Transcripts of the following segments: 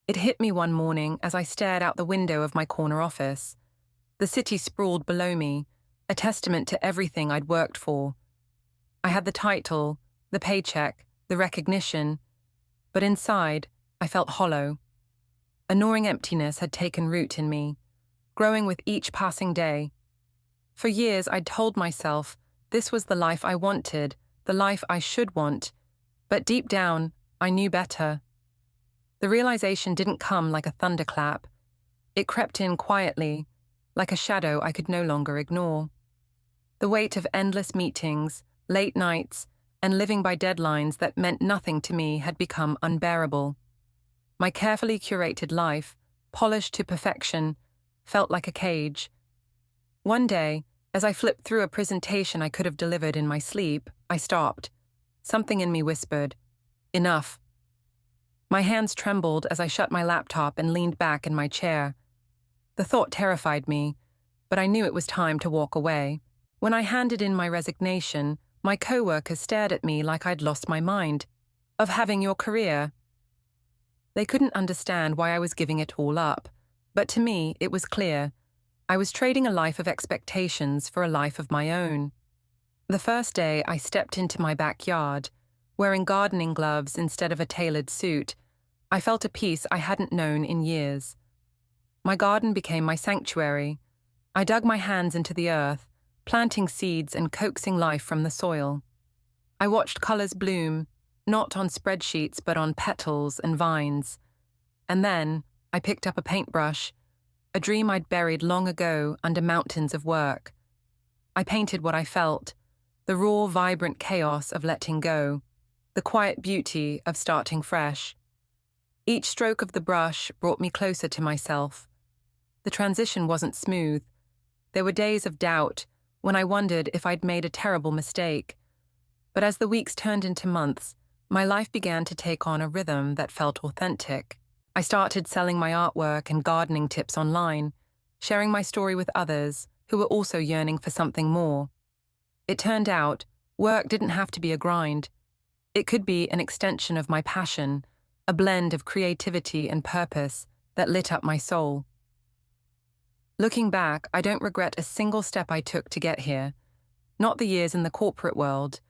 It hit me one morning as I stared out the window of my corner office. The city sprawled below me, a testament to everything I'd worked for. I had the title, the paycheck, the recognition, but inside, I felt hollow. A gnawing emptiness had taken root in me, growing with each passing day. For years, I'd told myself this was the life I wanted, the life I should want, but deep down, I knew better. The realization didn't come like a thunderclap. It crept in quietly, like a shadow I could no longer ignore. The weight of endless meetings, late nights, and living by deadlines that meant nothing to me had become unbearable. My carefully curated life, polished to perfection, felt like a cage. One day, as I flipped through a presentation I could have delivered in my sleep, I stopped. Something in me whispered, "Enough." My hands trembled as I shut my laptop and leaned back in my chair. The thought terrified me, but I knew it was time to walk away. When I handed in my resignation, my coworkers stared at me like I'd lost my mind. "Of having your career." They couldn't understand why I was giving it all up, but to me, it was clear. I was trading a life of expectations for a life of my own. The first day I stepped into my backyard, wearing gardening gloves instead of a tailored suit, I felt a peace I hadn't known in years. My garden became my sanctuary. I dug my hands into the earth, planting seeds and coaxing life from the soil. I watched colors bloom, not on spreadsheets but on petals and vines. And then I picked up a paintbrush, a dream I'd buried long ago under mountains of work. I painted what I felt, the raw, vibrant chaos of letting go, the quiet beauty of starting fresh. Each stroke of the brush brought me closer to myself. The transition wasn't smooth. There were days of doubt when I wondered if I'd made a terrible mistake. But as the weeks turned into months, my life began to take on a rhythm that felt authentic. I started selling my artwork and gardening tips online, sharing my story with others who were also yearning for something more. It turned out, work didn't have to be a grind. It could be an extension of my passion, a blend of creativity and purpose that lit up my soul. Looking back, I don't regret a single step I took to get here, not the years in the corporate world,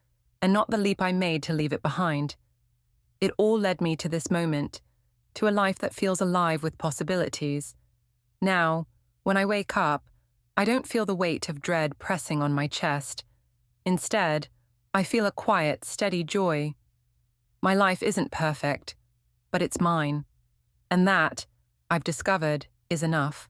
and not the leap I made to leave it behind. It all led me to this moment, to a life that feels alive with possibilities. Now, when I wake up, I don't feel the weight of dread pressing on my chest. Instead, I feel a quiet, steady joy. My life isn't perfect, but it's mine. And that, I've discovered, is enough.